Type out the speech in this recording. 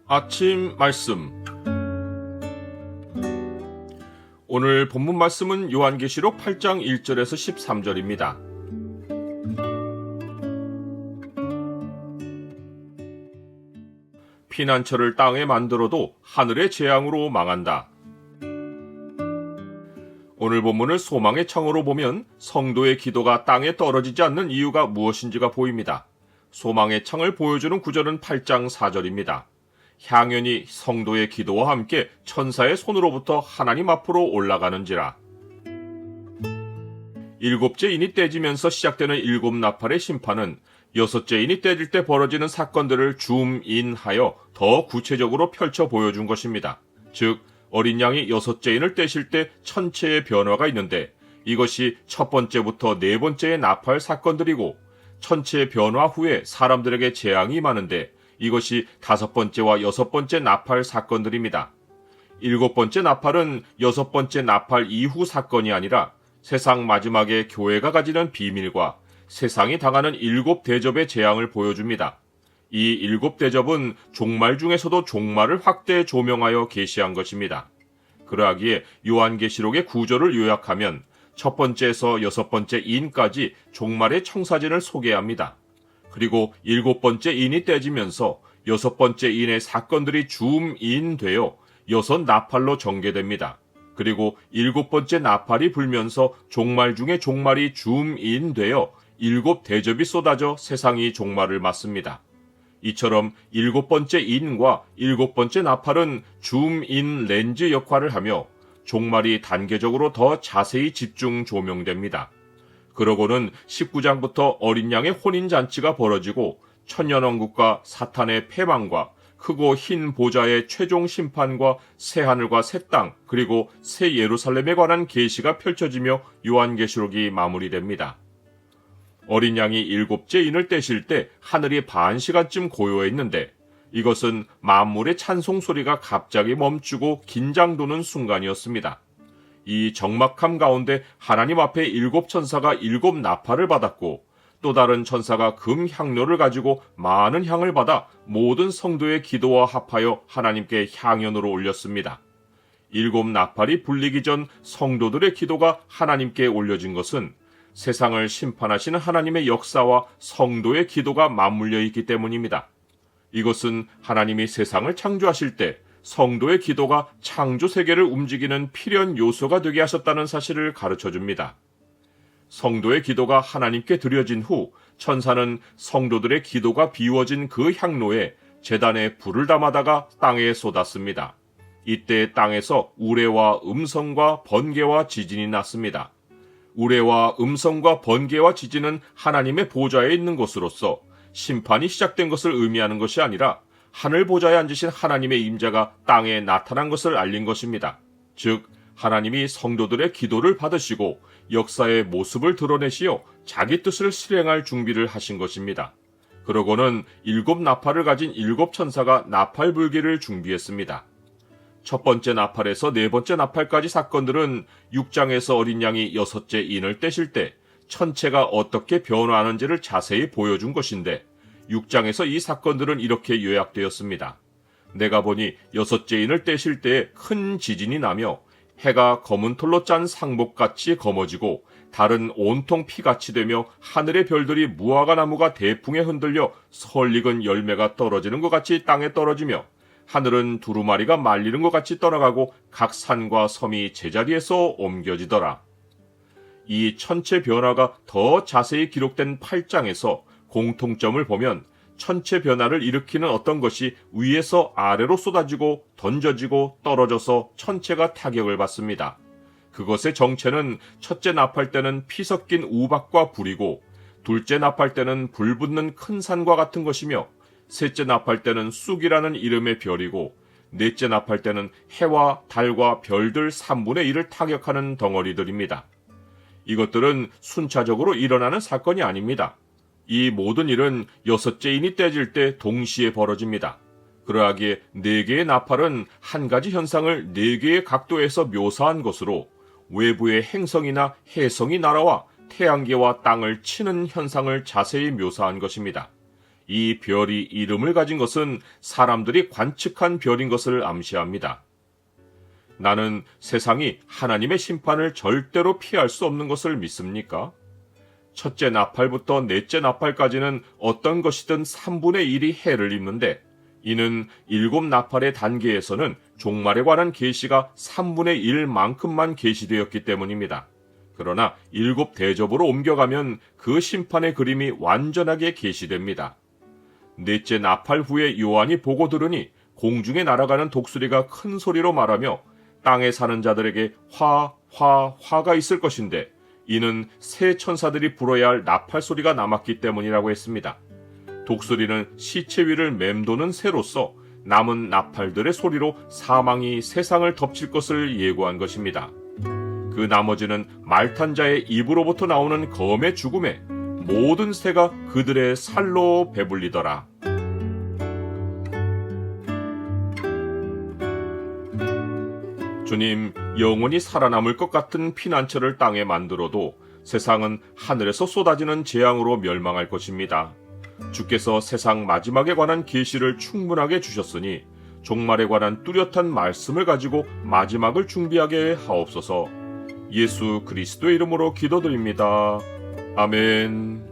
아침 말씀. 오늘 본문 말씀은 요한계시록 8장 1절에서 13절입니다. 피난처를 땅에 만들어도 하늘의 재앙으로 망한다. 오늘 본문을 소망의 창으로 보면 성도의 기도가 땅에 떨어지지 않는 이유가 무엇인지가 보입니다. 소망의 창을 보여주는 구절은 8장 4절입니다. 향연이 성도의 기도와 함께 천사의 손으로부터 하나님 앞으로 올라가는지라. 일곱째 인이 떼지면서 시작되는 일곱 나팔의 심판은 여섯째 인이 떼질 때 벌어지는 사건들을 줌인하여 더 구체적으로 펼쳐 보여준 것입니다. 즉 어린 양이 여섯째 인을 떼실 때 천체의 변화가 있는데 이것이 첫 번째부터 네 번째의 나팔 사건들이고 천체의 변화 후에 사람들에게 재앙이 임하는데 이것이 다섯 번째와 여섯 번째 나팔 사건들입니다. 일곱 번째 나팔은 여섯 번째 나팔 이후 사건이 아니라 세상 마지막에 교회가 가지는 비밀과 세상이 당하는 일곱 대접의 재앙을 보여줍니다. 이 일곱 대접은 종말 중에서도 종말을 확대 조명하여 계시한 것입니다. 그러하기에 요한계시록의 구절을 요약하면 첫 번째에서 여섯 번째 인까지 종말의 청사진을 소개합니다. 그리고 일곱 번째 인이 떼지면서 여섯 번째 인의 사건들이 줌인되어 여섯 나팔로 전개됩니다. 그리고 일곱 번째 나팔이 불면서 종말 중에 종말이 줌인되어 일곱 대접이 쏟아져 세상이 종말을 맞습니다. 이처럼 일곱 번째 인과 일곱 번째 나팔은 줌인 렌즈 역할을 하며 종말이 단계적으로 더 자세히 집중 조명됩니다. 그러고는 19장부터 어린 양의 혼인잔치가 벌어지고 천년왕국과 사탄의 패망과 크고 흰 보좌의 최종 심판과 새하늘과 새 땅 그리고 새 예루살렘에 관한 계시가 펼쳐지며 요한계시록이 마무리됩니다. 어린 양이 일곱째 인을 떼실 때 하늘이 반 시간쯤 고요했는데 이것은 만물의 찬송 소리가 갑자기 멈추고 긴장도는 순간이었습니다. 이 적막함 가운데 하나님 앞에 일곱 천사가 일곱 나팔을 받았고 또 다른 천사가 금 향료를 가지고 많은 향을 받아 모든 성도의 기도와 합하여 하나님께 향연으로 올렸습니다. 일곱 나팔이 불리기 전 성도들의 기도가 하나님께 올려진 것은 세상을 심판하시는 하나님의 역사와 성도의 기도가 맞물려 있기 때문입니다. 이것은 하나님이 세상을 창조하실 때 성도의 기도가 창조 세계를 움직이는 필연 요소가 되게 하셨다는 사실을 가르쳐줍니다. 성도의 기도가 하나님께 드려진 후 천사는 성도들의 기도가 비워진 그 향로에 제단에 불을 담아다가 땅에 쏟았습니다. 이때 땅에서 우레와 음성과 번개와 지진이 났습니다. 우레와 음성과 번개와 지진은 하나님의 보좌에 있는 것으로서 심판이 시작된 것을 의미하는 것이 아니라 하늘 보좌에 앉으신 하나님의 임재가 땅에 나타난 것을 알린 것입니다. 즉 하나님이 성도들의 기도를 받으시고 역사의 모습을 드러내시어 자기 뜻을 실행할 준비를 하신 것입니다. 그러고는 일곱 나팔을 가진 일곱 천사가 나팔 불기를 준비했습니다. 첫 번째 나팔에서 네 번째 나팔까지 사건들은 6장에서 어린 양이 여섯째 인을 떼실 때 천체가 어떻게 변화하는지를 자세히 보여준 것인데 6장에서 이 사건들은 이렇게 요약되었습니다. 내가 보니 여섯째 인을 떼실 때에 큰 지진이 나며 해가 검은 털로 짠 상복같이 검어지고 달은 온통 피같이 되며 하늘의 별들이 무화과 나무가 대풍에 흔들려 설익은 열매가 떨어지는 것 같이 땅에 떨어지며 하늘은 두루마리가 말리는 것 같이 떠나가고 각 산과 섬이 제자리에서 옮겨지더라. 이 천체 변화가 더 자세히 기록된 8장에서 공통점을 보면 천체 변화를 일으키는 어떤 것이 위에서 아래로 쏟아지고 던져지고 떨어져서 천체가 타격을 받습니다. 그것의 정체는 첫째 나팔 때는 피 섞인 우박과 불이고 둘째 나팔 때는 불 붙는 큰 산과 같은 것이며 셋째 나팔 때는 쑥이라는 이름의 별이고 넷째 나팔 때는 해와 달과 별들 3분의 1을 타격하는 덩어리들입니다. 이것들은 순차적으로 일어나는 사건이 아닙니다. 이 모든 일은 여섯째 인이 떼질 때 동시에 벌어집니다. 그러하기에 네 개의 나팔은 한 가지 현상을 네 개의 각도에서 묘사한 것으로 외부의 행성이나 해성이 날아와 태양계와 땅을 치는 현상을 자세히 묘사한 것입니다. 이 별이 이름을 가진 것은 사람들이 관측한 별인 것을 암시합니다. 나는 세상이 하나님의 심판을 절대로 피할 수 없는 것을 믿습니까? 첫째 나팔부터 넷째 나팔까지는 어떤 것이든 3분의 1이 해를 입는데, 이는 7 나팔의 단계에서는 종말에 관한 계시가 3분의 1만큼만 계시되었기 때문입니다. 그러나 7 대접으로 옮겨가면 그 심판의 그림이 완전하게 계시됩니다. 넷째 나팔 후에 요한이 보고 들으니 공중에 날아가는 독수리가 큰 소리로 말하며 땅에 사는 자들에게 화가 있을 것인데, 이는 새 천사들이 불어야 할 나팔 소리가 남았기 때문이라고 했습니다. 독수리는 시체 위를 맴도는 새로서 남은 나팔들의 소리로 사망이 세상을 덮칠 것을 예고한 것입니다. 그 나머지는 말탄 자의 입으로부터 나오는 검의 죽음에 모든 새가 그들의 살로 배불리더라. 주님, 영원히 살아남을 것 같은 피난처를 땅에 만들어도 세상은 하늘에서 쏟아지는 재앙으로 멸망할 것입니다. 주께서 세상 마지막에 관한 계시를 충분하게 주셨으니 종말에 관한 뚜렷한 말씀을 가지고 마지막을 준비하게 하옵소서. 예수 그리스도의 이름으로 기도드립니다. 아멘.